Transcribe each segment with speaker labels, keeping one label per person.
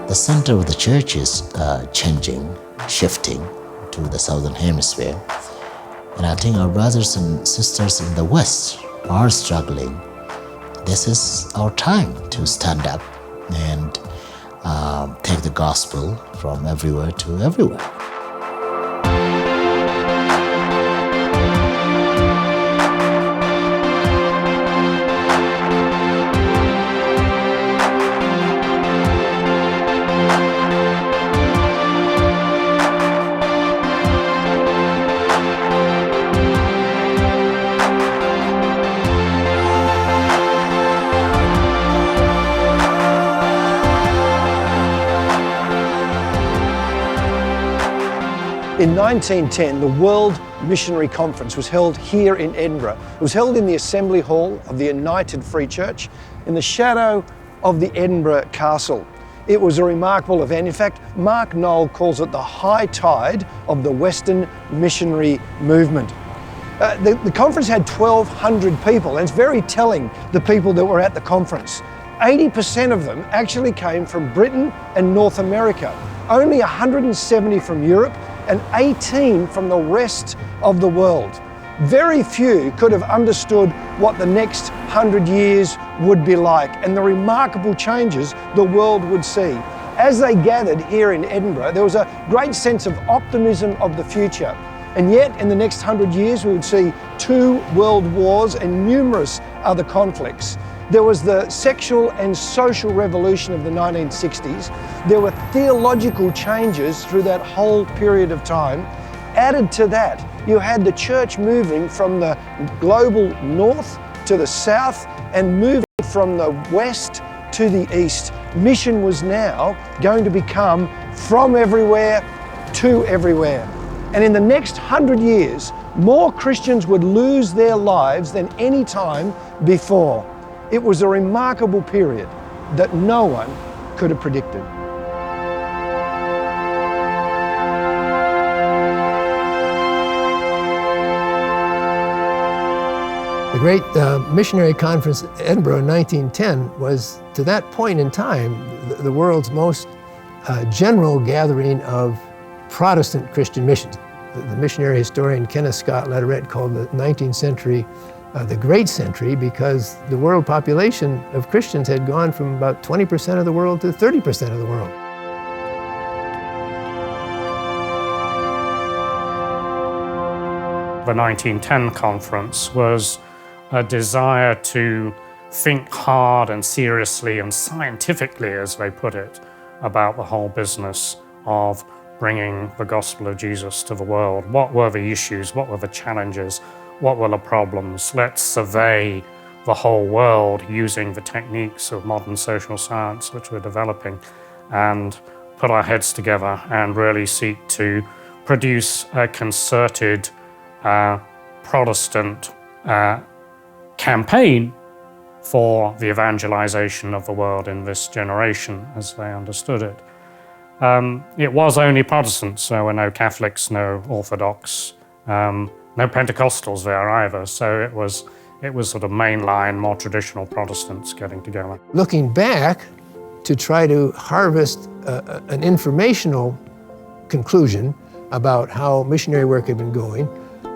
Speaker 1: The center of the church is changing, shifting to the southern hemisphere. And I think our brothers and sisters in the West are struggling. This is our time to stand up and take the gospel from everywhere to everywhere.
Speaker 2: In 1910, the World Missionary Conference was held here in Edinburgh. It was held in the Assembly Hall of the United Free Church in the shadow of the Edinburgh Castle. It was a remarkable event. In fact, Mark Noll calls it the high tide of the Western missionary movement. The conference had 1,200 people, and it's very telling, the people that were at the conference. 80% of them actually came from Britain and North America, only 170 from Europe, and 18 from the rest of the world. Very few could have understood what the next 100 years would be like and the remarkable changes the world would see. As they gathered here in Edinburgh, there was a great sense of optimism of the future. And yet, in the next 100 years, we would see 2 world wars and numerous other conflicts. There was the sexual and social revolution of the 1960s. There were theological changes through that whole period of time. Added to that, you had the church moving from the global north to the south and moving from the west to the east. Mission was now going to become from everywhere to everywhere. And in the next 100 years, more Christians would lose their lives than any time before. It was a remarkable period that no one could have predicted.
Speaker 3: The great missionary conference at Edinburgh in 1910 was, to that point in time, the world's most general gathering of Protestant Christian missions. The missionary historian Kenneth Scott Latourette called the 19th century the Great Century because the world population of Christians had gone from about 20% of the world to 30% of the world.
Speaker 4: The 1910 conference was a desire to think hard and seriously and scientifically, as they put it, about the whole business of bringing the gospel of Jesus to the world. What were the issues? What were the challenges? What were the problems? Let's survey the whole world using the techniques of modern social science which we're developing and put our heads together and really seek to produce a concerted Protestant campaign for the evangelization of the world in this generation as they understood it. It was only Protestants. There were no Catholics, no Orthodox, no Pentecostals there either. So it was sort of mainline, more traditional Protestants getting together.
Speaker 3: Looking back to try to harvest an informational conclusion about how missionary work had been going,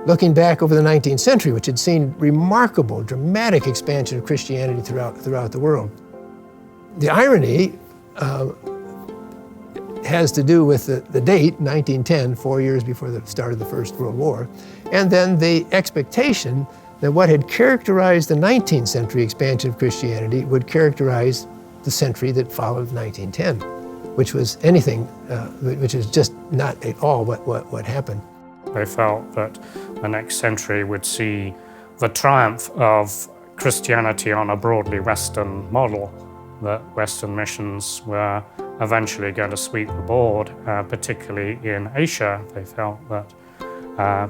Speaker 3: looking back over the 19th century, which had seen remarkable, dramatic expansion of Christianity throughout the world. The irony has to do with the date, 1910, 4 years before the start of the First World War, and then the expectation that what had characterized the 19th century expansion of Christianity would characterize the century that followed 1910, which was anything, which is just not at all what happened.
Speaker 4: They felt that the next century would see the triumph of Christianity on a broadly Western model, that Western missions were eventually going to sweep the board, particularly in Asia. They felt that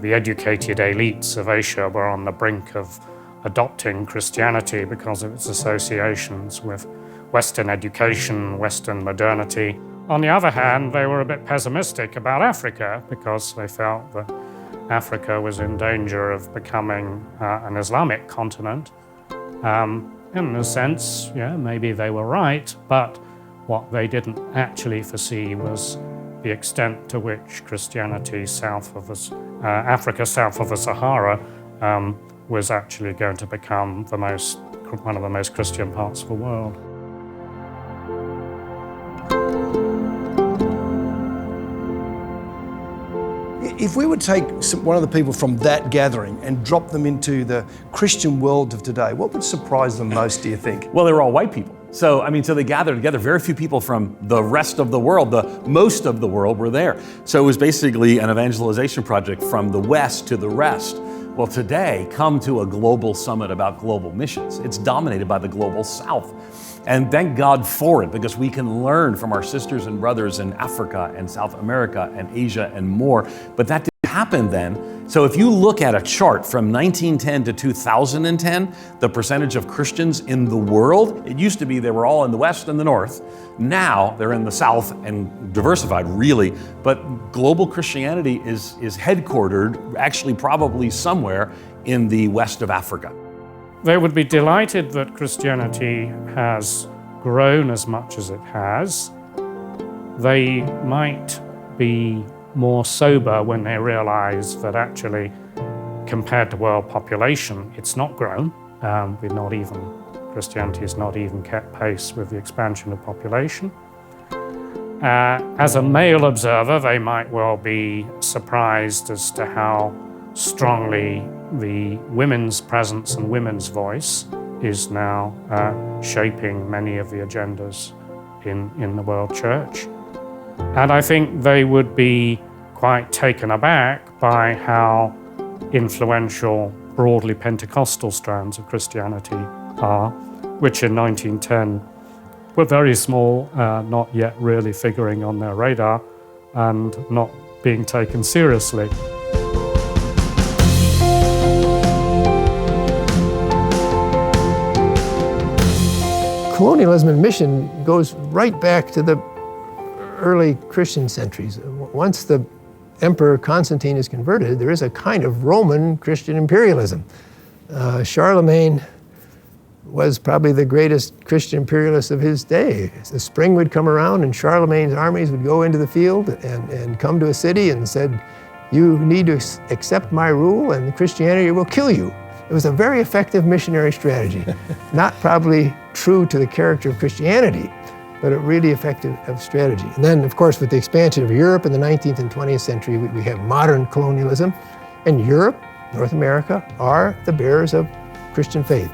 Speaker 4: the educated elites of Asia were on the brink of adopting Christianity because of its associations with Western education, Western modernity. On the other hand, they were a bit pessimistic about Africa because they felt that Africa was in danger of becoming an Islamic continent. In a sense, yeah, maybe they were right, but what they didn't actually foresee was the extent to which Christianity south of Africa, south of the Sahara, was actually going to become one of the most Christian parts of the world.
Speaker 2: If we would take one of the people from that gathering and drop them into the Christian world of today, what would surprise them most, do you think?
Speaker 5: Well, they were all white people. So they gathered together. Very few people from the rest of the world, most of the world were there. So it was basically an evangelization project from the West to the rest. Well, today, come to a global summit about global missions. It's dominated by the global South. And thank God for it, because we can learn from our sisters and brothers in Africa and South America and Asia and more. But that didn't happen then. So if you look at a chart from 1910 to 2010, the percentage of Christians in the world, it used to be they were all in the West and the North. Now they're in the South and diversified, really. But global Christianity is headquartered, actually probably somewhere in the west of Africa.
Speaker 4: They would be delighted that Christianity has grown as much as it has. They might be more sober when they realize that actually, compared to world population, it's not grown. Christianity has not even kept pace with the expansion of population. As a male observer, they might well be surprised as to how strongly the women's presence and women's voice is now shaping many of the agendas in the world church. And I think they would be quite taken aback by how influential broadly Pentecostal strands of Christianity are, which in 1910 were very small, not yet really figuring on their radar and not being taken seriously.
Speaker 3: Colonialism and mission goes right back to the early Christian centuries. Once the Emperor Constantine is converted, there is a kind of Roman Christian imperialism. Charlemagne was probably the greatest Christian imperialist of his day. The spring would come around and Charlemagne's armies would go into the field and come to a city and said, "You need to accept my rule and Christianity will kill you." It was a very effective missionary strategy. Not probably true to the character of Christianity, but a really effective strategy. And then, of course, with the expansion of Europe in the 19th and 20th century, we have modern colonialism, and Europe, North America, are the bearers of Christian faith.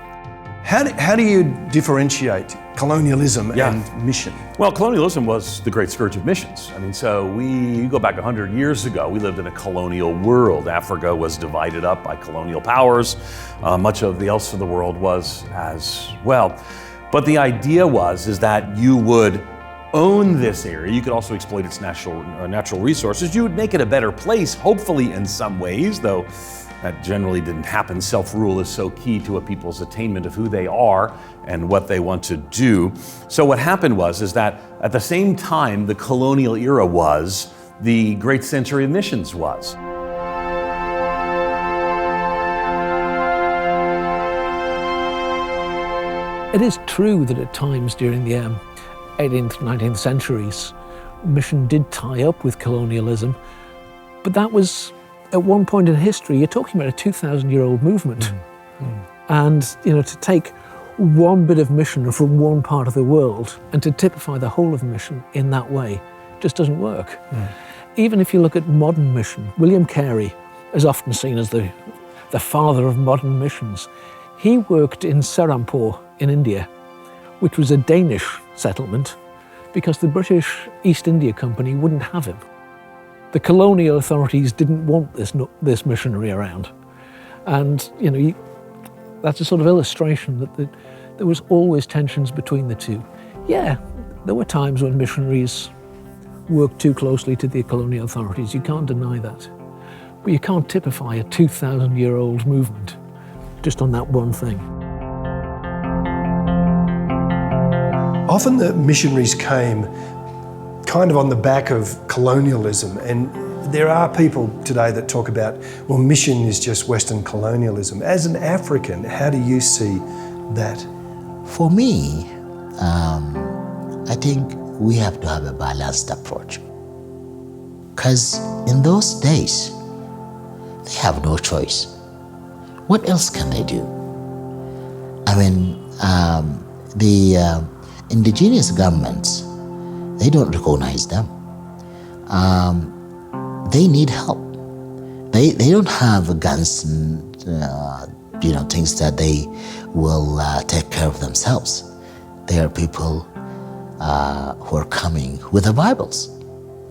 Speaker 2: How do you differentiate colonialism and mission?
Speaker 5: Well, colonialism was the great scourge of missions. You go back 100 years ago, we lived in a colonial world. Africa was divided up by colonial powers. Much of the else of the world was as well. But the idea is that you would own this area. You could also exploit its natural resources. You would make it a better place, hopefully in some ways, though that generally didn't happen. Self-rule is so key to a people's attainment of who they are and what they want to do. So what happened is that at the same time the colonial era was, the great century of missions was.
Speaker 6: It is true that at times during the 18th, 19th centuries, mission did tie up with colonialism, but that was at one point in history. You're talking about a 2,000-year-old movement. And to take one bit of mission from one part of the world and to typify the whole of mission in that way just doesn't work. Even if you look at modern mission, William Carey is often seen as the father of modern missions. He worked in Serampore in India, which was a Danish settlement, because the British East India Company wouldn't have him. The colonial authorities didn't want this missionary around. And that's a sort of illustration that there was always tensions between the two. Yeah, there were times when missionaries worked too closely to the colonial authorities. You can't deny that. But you can't typify a 2,000-year-old movement just on that one thing.
Speaker 2: Often the missionaries came kind of on the back of colonialism, and there are people today that talk about, well, mission is just Western colonialism. As an African, how do you see that?
Speaker 1: For me, I think we have to have a balanced approach. Because in those days, they have no choice. What else can they do? I mean, the indigenous governments, they don't recognize them. They need help. They don't have guns and things that they will take care of themselves. They are people who are coming with the Bibles.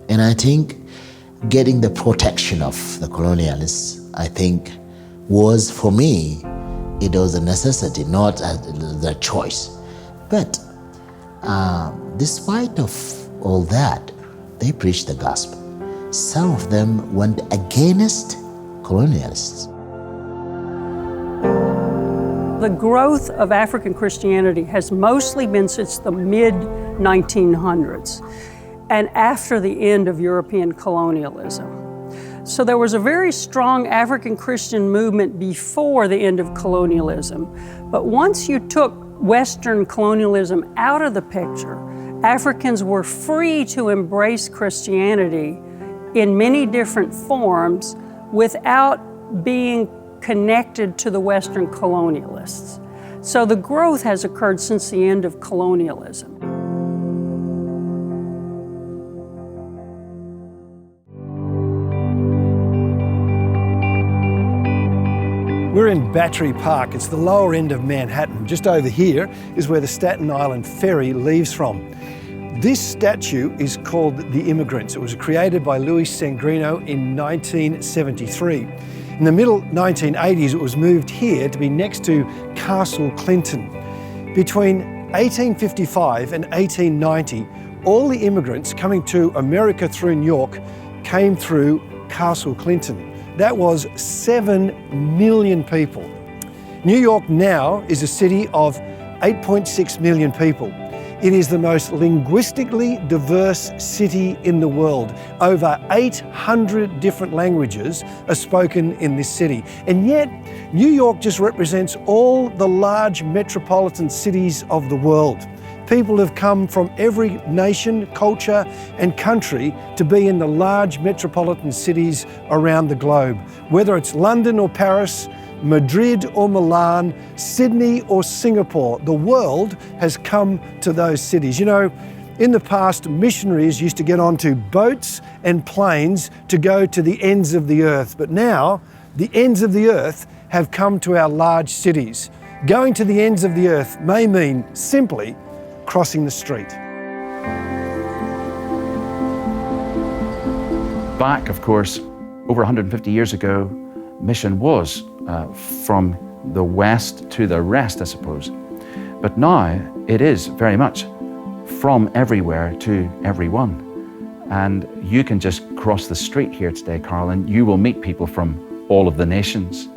Speaker 1: And I think getting the protection of the colonialists, I think, was, for me, it was a necessity, not the choice. But despite of all that, they preached the gospel. Some of them went against colonialists.
Speaker 7: The growth of African Christianity has mostly been since the mid-1900s and after the end of European colonialism. So there was a very strong African Christian movement before the end of colonialism. But once you took Western colonialism out of the picture, Africans were free to embrace Christianity in many different forms without being connected to the Western colonialists. So the growth has occurred since the end of colonialism.
Speaker 2: We're in Battery Park. It's the lower end of Manhattan. Just over here is where the Staten Island ferry leaves from. This statue is called The Immigrants. It was created by Louis Sangrino in 1973. In the middle 1980s, it was moved here to be next to Castle Clinton. Between 1855 and 1890, all the immigrants coming to America through New York came through Castle Clinton. That was 7 million people. New York now is a city of 8.6 million people. It is the most linguistically diverse city in the world. Over 800 different languages are spoken in this city. And yet, New York just represents all the large metropolitan cities of the world. People have come from every nation, culture, and country to be in the large metropolitan cities around the globe. Whether it's London or Paris, Madrid or Milan, Sydney or Singapore, the world has come to those cities. You know, in the past, missionaries used to get onto boats and planes to go to the ends of the earth. But now, the ends of the earth have come to our large cities. Going to the ends of the earth may mean simply crossing the street.
Speaker 8: Back, of course, over 150 years ago, mission was from the west to the rest, I suppose. But now it is very much from everywhere to everyone. And you can just cross the street here today, Carl, and you will meet people from all of the nations.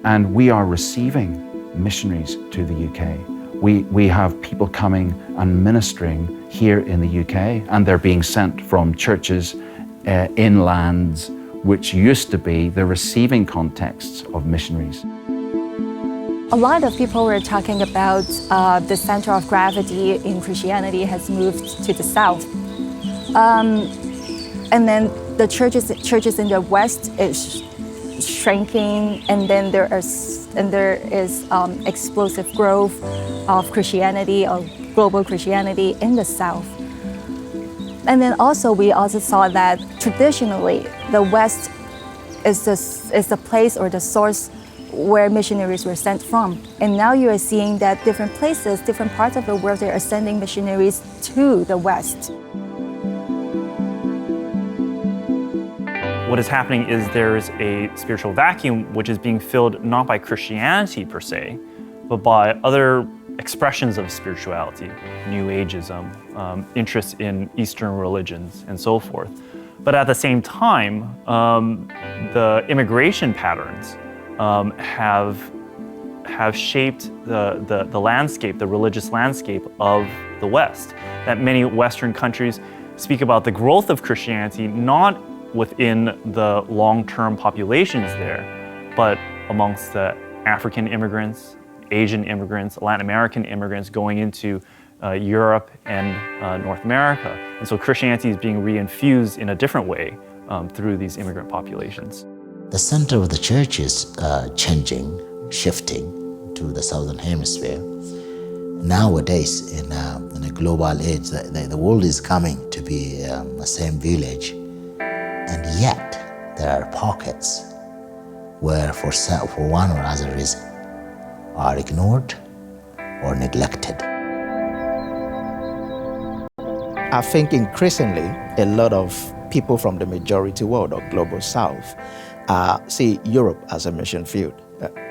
Speaker 8: And we are receiving missionaries to the UK. We have people coming and ministering here in the UK, and they're being sent from churches in lands which used to be the receiving contexts of missionaries.
Speaker 9: A lot of people were talking about the center of gravity in Christianity has moved to the south. And then the churches in the west is shrinking, and then there is explosive growth of Christianity, of global Christianity in the south. And then we also saw that traditionally the West is the place or the source where missionaries were sent from. And now you are seeing that different places, different parts of the world, they are sending missionaries to the West.
Speaker 10: What is happening is there's a spiritual vacuum which is being filled not by Christianity per se, but by other expressions of spirituality, New Ageism, interest in Eastern religions, and so forth. But at the same time, the immigration patterns have shaped the landscape, the religious landscape of the West. That many Western countries speak about the growth of Christianity not within the long-term populations there, but amongst the African immigrants, Asian immigrants, Latin American immigrants going into Europe and North America. And so Christianity is being reinfused in a different way through these immigrant populations.
Speaker 1: The center of the church is changing, shifting to the southern hemisphere. Nowadays, in a global age, the world is coming to be the same village, and yet there are pockets where for one or other reason are ignored or neglected.
Speaker 11: I think increasingly a lot of people from the majority world or global south see Europe as a mission field,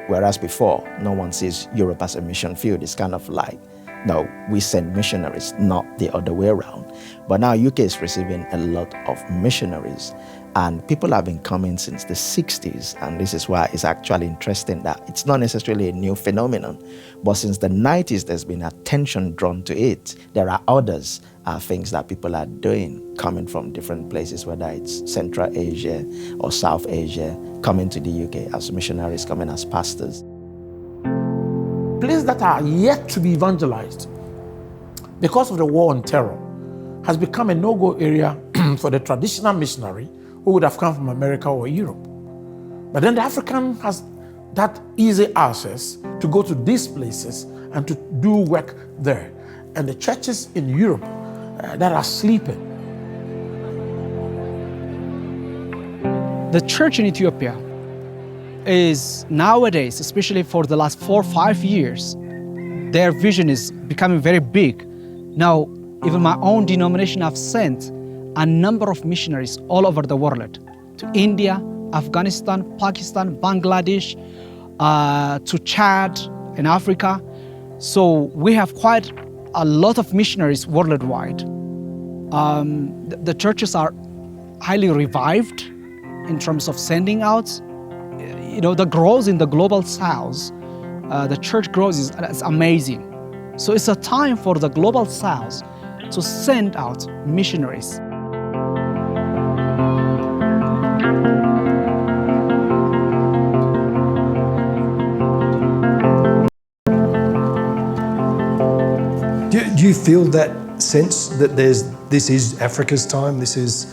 Speaker 11: whereas before no one sees Europe as a mission field. It's kind of like, no, we send missionaries, not the other way around. But now UK is receiving a lot of missionaries, and people have been coming since the 60s, and this is why it's actually interesting that it's not necessarily a new phenomenon, but since the 90s there's been attention drawn to it. There are others things that people are doing, coming from different places, whether it's Central Asia or South Asia, coming to the UK as missionaries, coming as pastors.
Speaker 12: Places that are yet to be evangelized because of the war on terror has become a no-go area for the traditional missionary who would have come from America or Europe. But then the African has that easy access to go to these places and to do work there. And the churches in Europe that are sleeping.
Speaker 13: The church in Ethiopia is nowadays, especially for the last 4 or 5 years, their vision is becoming very big. Now, even my own denomination have sent a number of missionaries all over the world, to India, Afghanistan, Pakistan, Bangladesh, to Chad in Africa. So we have quite a lot of missionaries worldwide. The churches are highly revived in terms of sending out. You know, the growth in the global south, the church growth is amazing. So it's a time for the global south to send out missionaries.
Speaker 2: Do you feel that sense that this is Africa's time, this is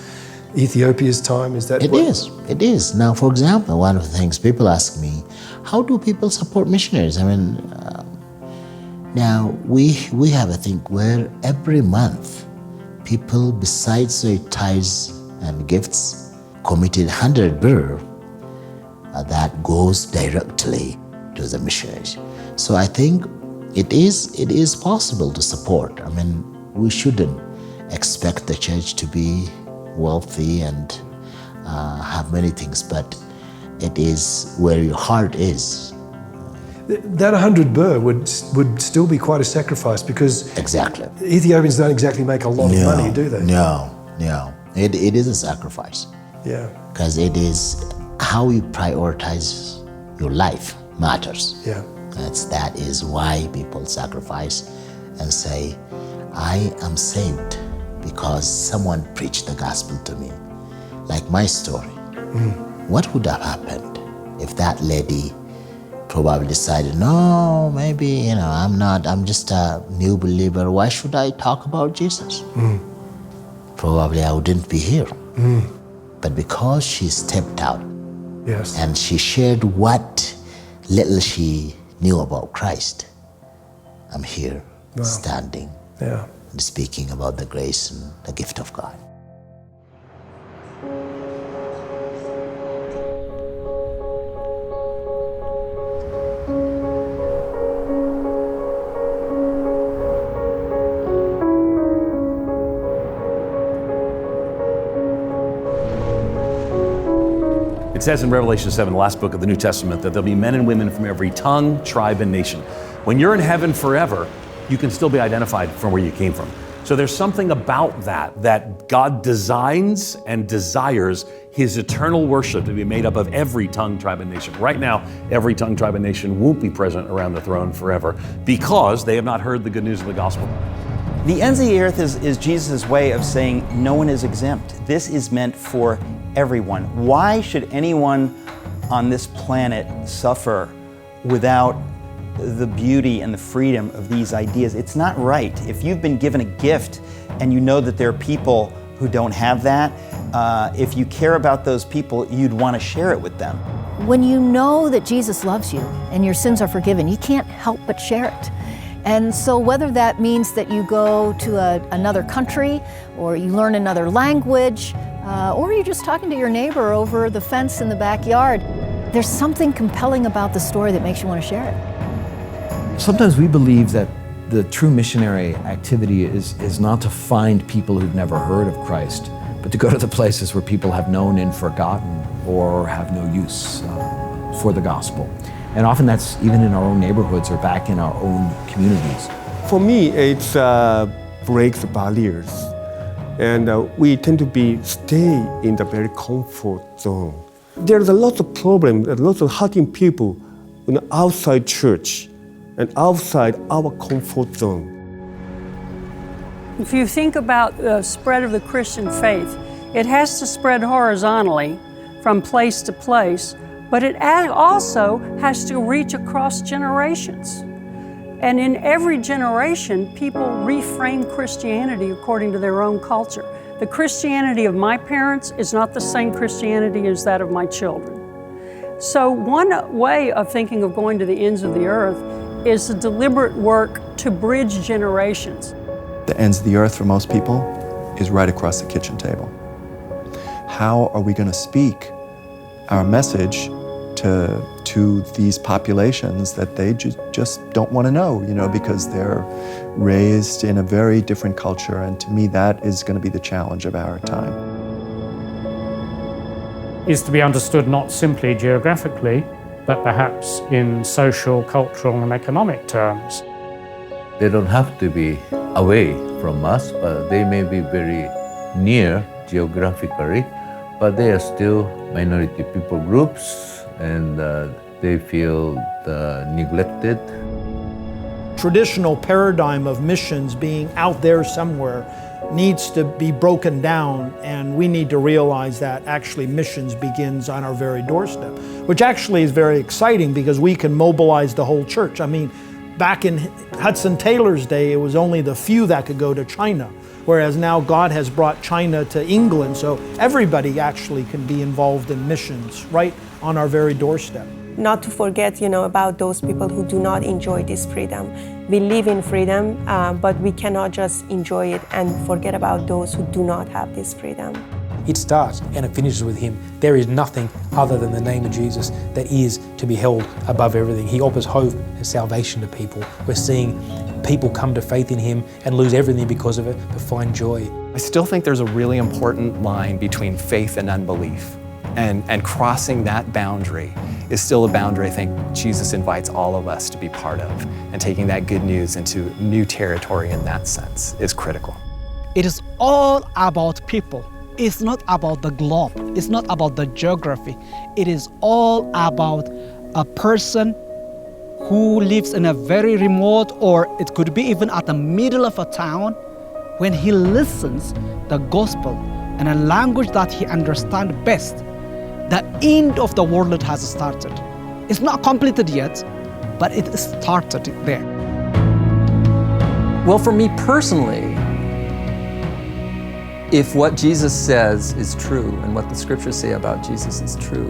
Speaker 2: Ethiopia's time? Is that
Speaker 1: It is. Now, for example, one of the things people ask me, how do people support missionaries? I mean, now we have a thing where every month people, besides their tithes and gifts, committed 100 birr that goes directly to the missionaries. So I think it is possible to support. I mean, we shouldn't expect the church to be wealthy and have many things, but it is where your heart is.
Speaker 2: That 100 birr would still be quite a sacrifice, because
Speaker 1: exactly
Speaker 2: Ethiopians don't exactly make a lot of money, do they?
Speaker 1: No. It is a sacrifice.
Speaker 2: Yeah.
Speaker 1: Because it is how you prioritize your life matters.
Speaker 2: Yeah.
Speaker 1: That is why people sacrifice and say, I am saved because someone preached the gospel to me. Like my story. What would have happened if that lady probably decided, no, maybe, I'm just a new believer. Why should I talk about Jesus? Probably I wouldn't be here. But because she stepped out,
Speaker 2: yes,
Speaker 1: and she shared what little she knew about Christ, I'm here, standing, and speaking about the grace and the gift of God.
Speaker 5: It says in Revelation 7, the last book of the New Testament, that there'll be men and women from every tongue, tribe, and nation. When you're in heaven forever, you can still be identified from where you came from. So there's something about that God designs and desires His eternal worship to be made up of every tongue, tribe, and nation. Right now, every tongue, tribe, and nation won't be present around the throne forever because they have not heard the good news of the gospel.
Speaker 14: The ends of the earth is Jesus' way of saying no one is exempt. This is meant for everyone. Why should anyone on this planet suffer without the beauty and the freedom of these ideas. It's not right. If you've been given a gift and you know that there are people who don't have that, if you care about those people, you'd want to share it with them.
Speaker 15: When you know that Jesus loves you and your sins are forgiven, you can't help but share it. And so whether that means that you go to another country, or you learn another language, or you're just talking to your neighbor over the fence in the backyard, there's something compelling about the story that makes you want to share it.
Speaker 16: Sometimes we believe that the true missionary activity is not to find people who've never heard of Christ, but to go to the places where people have known and forgotten or have no use for the gospel. And often that's even in our own neighborhoods or back in our own communities.
Speaker 17: For me, it's breaks barriers. And we tend to stay in the very comfort zone. There's a lot of problems, a lot of hurting people outside church and outside our comfort zone.
Speaker 7: If you think about the spread of the Christian faith, it has to spread horizontally from place to place, but it also has to reach across generations. And in every generation, people reframe Christianity according to their own culture. The Christianity of my parents is not the same Christianity as that of my children. So one way of thinking of going to the ends of the earth is a deliberate work to bridge generations.
Speaker 18: The ends of the earth for most people is right across the kitchen table. How are we going to speak our message to these populations that they just don't want to know, because they're raised in a very different culture, and to me that is going to be the challenge of our time.
Speaker 4: Is to be understood not simply geographically, but perhaps in social, cultural and economic terms.
Speaker 19: They don't have to be away from us, but they may be very near geographically, but they are still minority people groups, and they feel neglected.
Speaker 20: Traditional paradigm of missions being out there somewhere needs to be broken down, and we need to realize that actually missions begins on our very doorstep, which actually is very exciting because we can mobilize the whole church. I mean, back in Hudson Taylor's day, it was only the few that could go to China, whereas now God has brought China to England, so everybody actually can be involved in missions right on our very doorstep.
Speaker 21: Not to forget, about those people who do not enjoy this freedom. We live in freedom, but we cannot just enjoy it and forget about those who do not have this freedom.
Speaker 22: It starts and it finishes with Him. There is nothing other than the name of Jesus that is to be held above everything. He offers hope and salvation to people. We're seeing people come to faith in Him and lose everything because of it, but find joy.
Speaker 23: I still think there's a really important line between faith and unbelief. And crossing that boundary is still a boundary I think Jesus invites all of us to be part of. And taking that good news into new territory in that sense is critical.
Speaker 13: It is all about people. It's not about the globe. It's not about the geography. It is all about a person who lives in a very remote, or it could be even at the middle of a town. When he listens the gospel in a language that he understands best, the end of the world has started. It's not completed yet, but it started there.
Speaker 24: Well, for me personally, if what Jesus says is true and what the scriptures say about Jesus is true,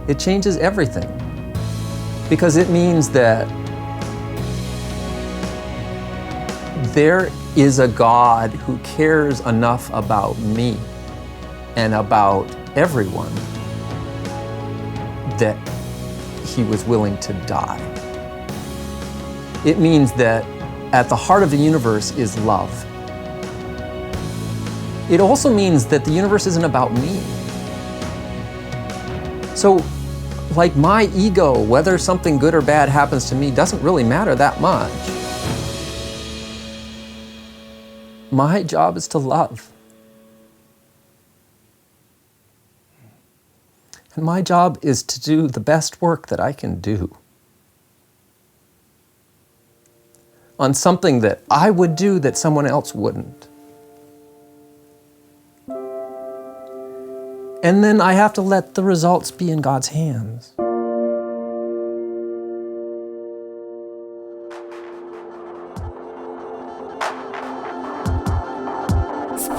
Speaker 24: it changes everything. Because it means that there is a God who cares enough about me and about everyone that He was willing to die. It means that at the heart of the universe is love. It also means that the universe isn't about me. So, like my ego, whether something good or bad happens to me doesn't really matter that much. My job is to love. And my job is to do the best work that I can do on something that I would do that someone else wouldn't. And then I have to let the results be in God's hands.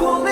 Speaker 3: pull me